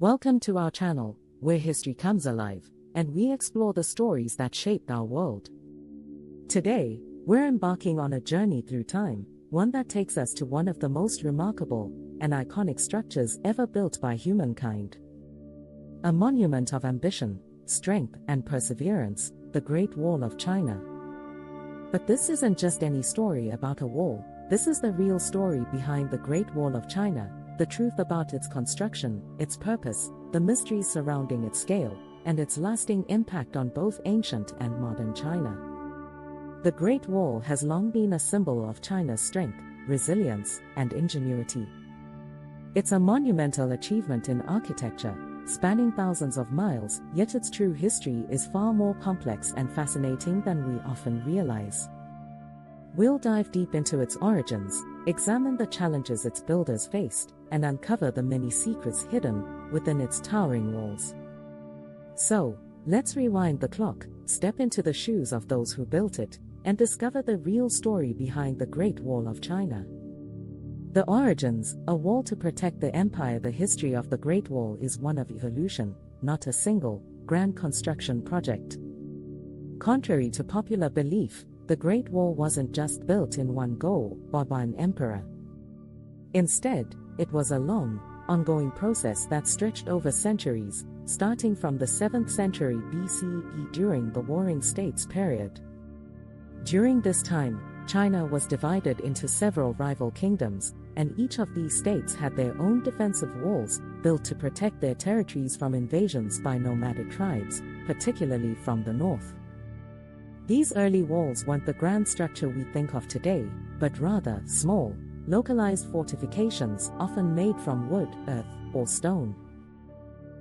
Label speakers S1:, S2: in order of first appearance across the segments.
S1: Welcome to our channel, where history comes alive, and we explore the stories that shaped our world. Today, we're embarking on a journey through time, one that takes us to one of the most remarkable and iconic structures ever built by humankind. A monument of ambition, strength, and perseverance, the Great Wall of China. But this isn't just any story about a wall, this is the real story behind the Great Wall of China. The truth about its construction, its purpose, the mysteries surrounding its scale, and its lasting impact on both ancient and modern China. The Great Wall has long been a symbol of China's strength, resilience, and ingenuity. It's a monumental achievement in architecture, spanning thousands of miles, yet its true history is far more complex and fascinating than we often realize. We'll dive deep into its origins, examine the challenges its builders faced, and uncover the many secrets hidden within its towering walls. So, let's rewind the clock, step into the shoes of those who built it, and discover the real story behind the Great Wall of China. The origins, a wall to protect the empire. The history of the Great Wall is one of evolution, not a single, grand construction project. Contrary to popular belief, the Great Wall wasn't just built in one go or by an emperor. Instead, it was a long, ongoing process that stretched over centuries, starting from the 7th century BCE during the Warring States period. During this time, China was divided into several rival kingdoms, and each of these states had their own defensive walls, built to protect their territories from invasions by nomadic tribes, particularly from the north. These early walls weren't the grand structure we think of today, but rather small, localized fortifications often made from wood, earth, or stone.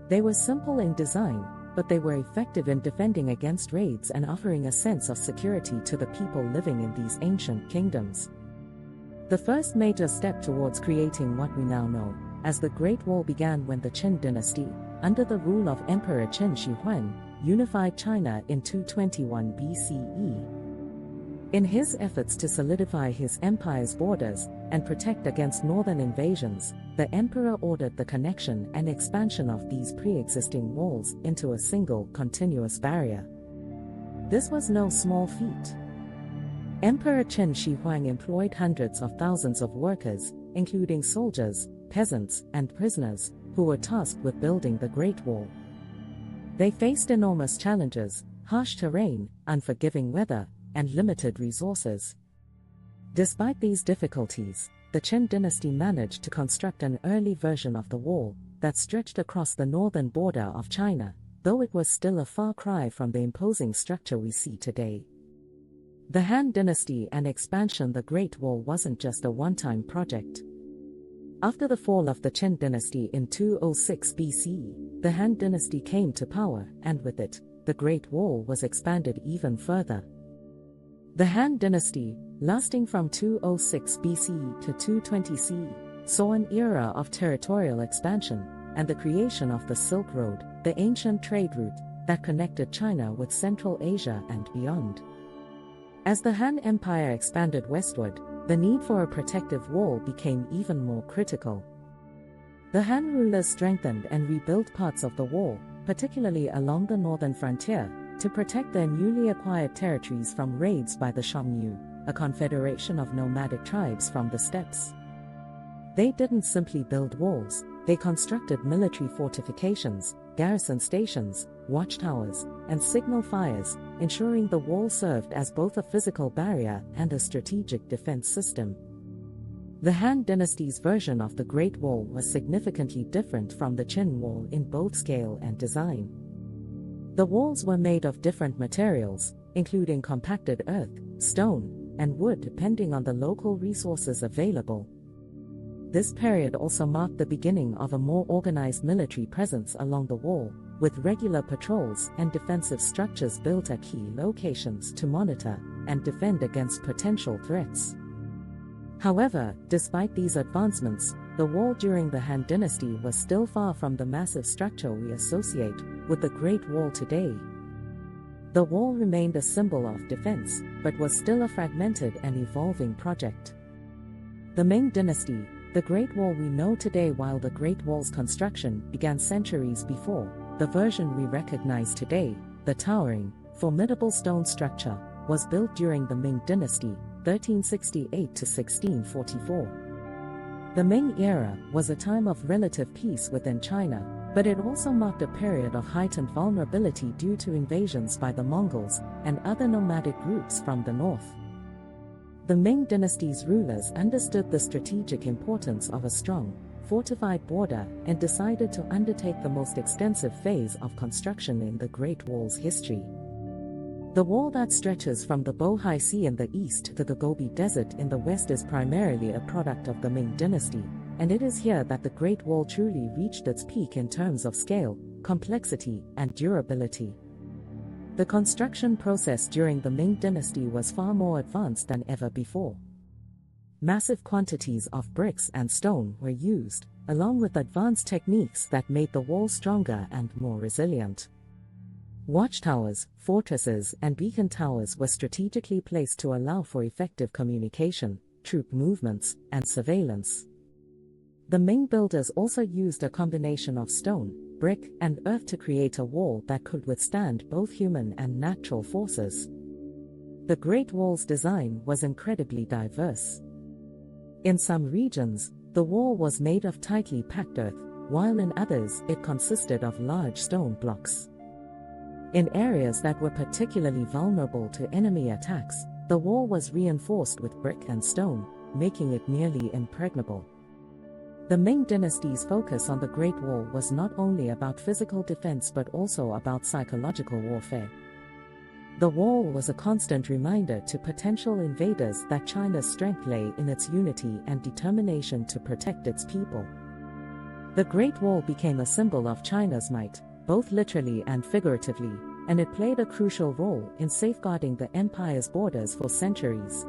S1: They were simple in design, but they were effective in defending against raids and offering a sense of security to the people living in these ancient kingdoms. The first major step towards creating what we now know as the Great Wall began when the Qin dynasty, under the rule of Emperor Qin Shi Huang, unified China in 221 BCE. In his efforts to solidify his empire's borders and protect against northern invasions, the emperor ordered the connection and expansion of these pre-existing walls into a single continuous barrier. This was no small feat. Emperor Qin Shi Huang employed hundreds of thousands of workers, including soldiers, peasants, and prisoners, who were tasked with building the Great Wall. They faced enormous challenges: harsh terrain, unforgiving weather, and limited resources. Despite these difficulties, the Qin dynasty managed to construct an early version of the wall that stretched across the northern border of China, though it was still a far cry from the imposing structure we see today. The Han dynasty and expansion. The Great Wall wasn't just a one-time project. After the fall of the Qin dynasty in 206 BCE, the Han dynasty came to power, and with it, the Great Wall was expanded even further. The Han dynasty, lasting from 206 BCE to 220 CE, saw an era of territorial expansion and the creation of the Silk Road, the ancient trade route that connected China with Central Asia and beyond. As the Han Empire expanded westward, the need for a protective wall became even more critical. The Han rulers strengthened and rebuilt parts of the wall, particularly along the northern frontier, to protect their newly acquired territories from raids by the Xiongnu, a confederation of nomadic tribes from the steppes. They didn't simply build walls, they constructed military fortifications, garrison stations, watchtowers, and signal fires, ensuring the wall served as both a physical barrier and a strategic defense system. The Han dynasty's version of the Great Wall was significantly different from the Qin Wall in both scale and design. The walls were made of different materials, including compacted earth, stone, and wood depending on the local resources available. This period also marked the beginning of a more organized military presence along the wall, with regular patrols and defensive structures built at key locations to monitor and defend against potential threats. However, despite these advancements, the wall during the Han dynasty was still far from the massive structure we associate with the Great Wall today. The wall remained a symbol of defense, but was still a fragmented and evolving project. The Ming dynasty, The Great Wall we know today, while the Great Wall's construction began centuries before, the version we recognize today, the towering, formidable stone structure, was built during the Ming Dynasty, 1368 to 1644. The Ming era was a time of relative peace within China, but it also marked a period of heightened vulnerability due to invasions by the Mongols and other nomadic groups from the north. The Ming dynasty's rulers understood the strategic importance of a strong, fortified border and decided to undertake the most extensive phase of construction in the Great Wall's history. The wall that stretches from the Bohai Sea in the east to the Gobi Desert in the west is primarily a product of the Ming dynasty, and it is here that the Great Wall truly reached its peak in terms of scale, complexity, and durability. The construction process during the Ming dynasty was far more advanced than ever before. Massive quantities of bricks and stone were used, along with advanced techniques that made the wall stronger and more resilient. Watchtowers, fortresses, and beacon towers were strategically placed to allow for effective communication, troop movements, and surveillance. The Ming builders also used a combination of stone, brick, and earth to create a wall that could withstand both human and natural forces. The Great Wall's design was incredibly diverse. In some regions, the wall was made of tightly packed earth, while in others it consisted of large stone blocks. In areas that were particularly vulnerable to enemy attacks, the wall was reinforced with brick and stone, making it nearly impregnable. The Ming dynasty's focus on the Great Wall was not only about physical defense but also about psychological warfare. The wall was a constant reminder to potential invaders that China's strength lay in its unity and determination to protect its people. The Great Wall became a symbol of China's might, both literally and figuratively, and it played a crucial role in safeguarding the empire's borders for centuries.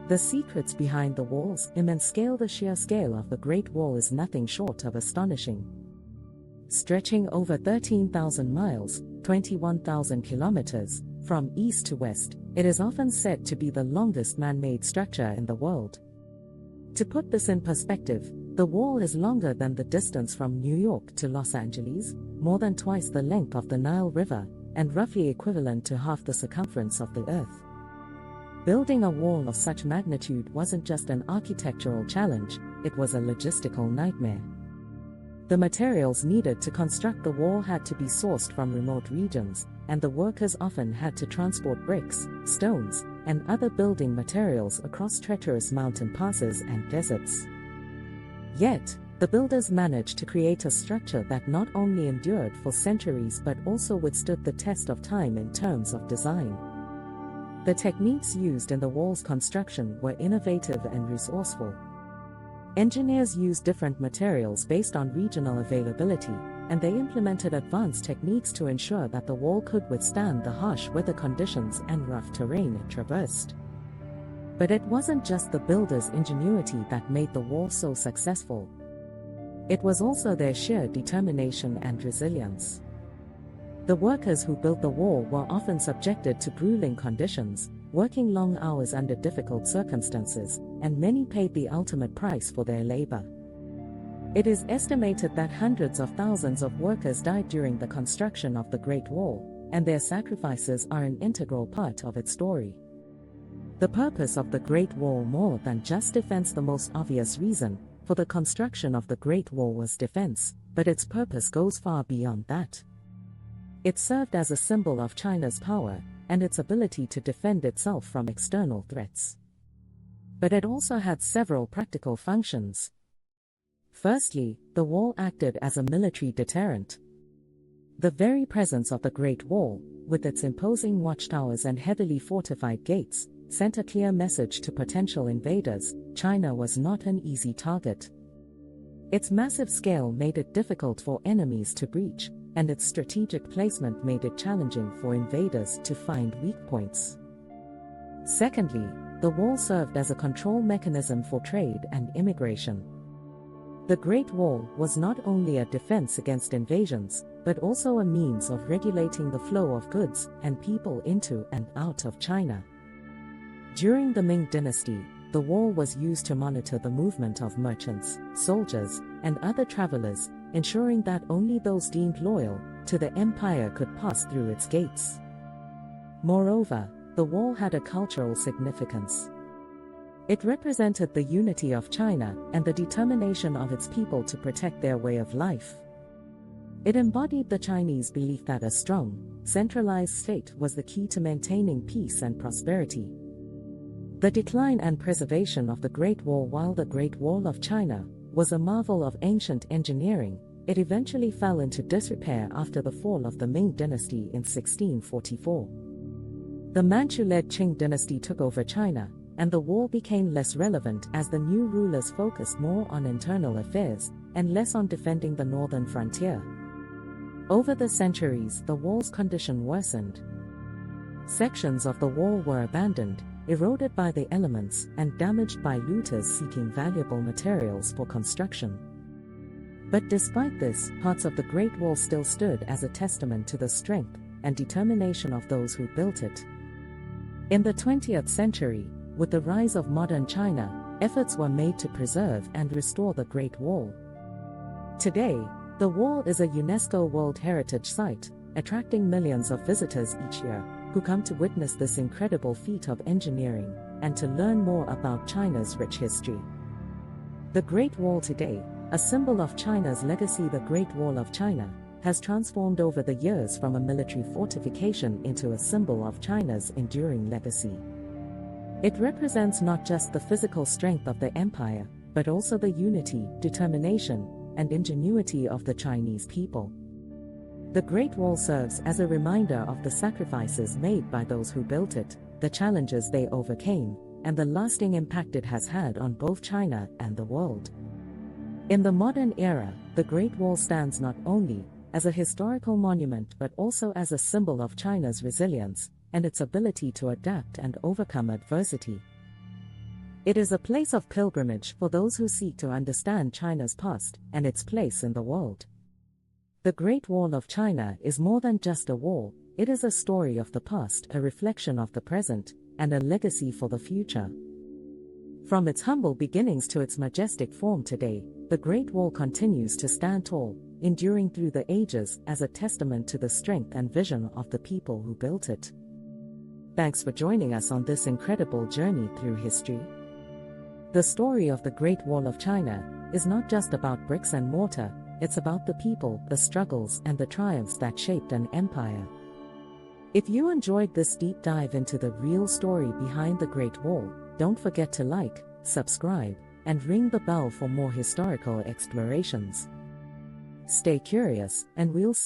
S1: The secrets behind the wall's immense scale. The sheer scale of the Great Wall is nothing short of astonishing. Stretching over 13,000 miles, 21,000 kilometers, from east to west, it is often said to be the longest man-made structure in the world. To put this in perspective, the wall is longer than the distance from New York to Los Angeles, more than twice the length of the Nile River, and roughly equivalent to half the circumference of the Earth. Building a wall of such magnitude wasn't just an architectural challenge, it was a logistical nightmare. The materials needed to construct the wall had to be sourced from remote regions, and the workers often had to transport bricks, stones, and other building materials across treacherous mountain passes and deserts. Yet, the builders managed to create a structure that not only endured for centuries but also withstood the test of time in terms of design. The techniques used in the wall's construction were innovative and resourceful. Engineers used different materials based on regional availability, and they implemented advanced techniques to ensure that the wall could withstand the harsh weather conditions and rough terrain it traversed. But it wasn't just the builders' ingenuity that made the wall so successful. It was also their sheer determination and resilience. The workers who built the wall were often subjected to grueling conditions, working long hours under difficult circumstances, and many paid the ultimate price for their labor. It is estimated that hundreds of thousands of workers died during the construction of the Great Wall, and their sacrifices are an integral part of its story. The purpose of the Great Wall, more than just defense, the most obvious reason for the construction of the Great Wall was defense, but its purpose goes far beyond that. It served as a symbol of China's power and its ability to defend itself from external threats. But it also had several practical functions. Firstly, the wall acted as a military deterrent. The very presence of the Great Wall, with its imposing watchtowers and heavily fortified gates, sent a clear message to potential invaders: China was not an easy target. Its massive scale made it difficult for enemies to breach, and its strategic placement made it challenging for invaders to find weak points. Secondly, the wall served as a control mechanism for trade and immigration. The Great Wall was not only a defense against invasions, but also a means of regulating the flow of goods and people into and out of China. During the Ming Dynasty, the wall was used to monitor the movement of merchants, soldiers, and other travelers, ensuring that only those deemed loyal to the empire could pass through its gates. Moreover, the wall had a cultural significance. It represented the unity of China and the determination of its people to protect their way of life. It embodied the Chinese belief that a strong, centralized state was the key to maintaining peace and prosperity. The decline and preservation of the Great Wall. While the Great Wall of China was a marvel of ancient engineering, it eventually fell into disrepair after the fall of the Ming dynasty in 1644. The Manchu-led Qing dynasty took over China, and the wall became less relevant as the new rulers focused more on internal affairs and less on defending the northern frontier. Over the centuries, the wall's condition worsened. Sections of the wall were abandoned, eroded by the elements, and damaged by looters seeking valuable materials for construction. But despite this, parts of the Great Wall still stood as a testament to the strength and determination of those who built it. In the 20th century, with the rise of modern China, efforts were made to preserve and restore the Great Wall. Today, the wall is a UNESCO World Heritage Site, attracting millions of visitors each year, who come to witness this incredible feat of engineering and to learn more about China's rich history. The Great Wall today, a symbol of China's legacy. The Great Wall of China has transformed over the years from a military fortification into a symbol of China's enduring legacy. It represents not just the physical strength of the empire, but also the unity, determination, and ingenuity of the Chinese people. The Great Wall serves as a reminder of the sacrifices made by those who built it, the challenges they overcame, and the lasting impact it has had on both China and the world. In the modern era, the Great Wall stands not only as a historical monument but also as a symbol of China's resilience and its ability to adapt and overcome adversity. It is a place of pilgrimage for those who seek to understand China's past and its place in the world. The Great Wall of China is more than just a wall, it is a story of the past, a reflection of the present, and a legacy for the future. From its humble beginnings to its majestic form today, the Great Wall continues to stand tall, enduring through the ages as a testament to the strength and vision of the people who built it. Thanks for joining us on this incredible journey through history. The story of the Great Wall of China is not just about bricks and mortar, it's about the people, the struggles, and the triumphs that shaped an empire. If you enjoyed this deep dive into the real story behind the Great Wall, don't forget to like, subscribe, and ring the bell for more historical explorations. Stay curious, and we'll see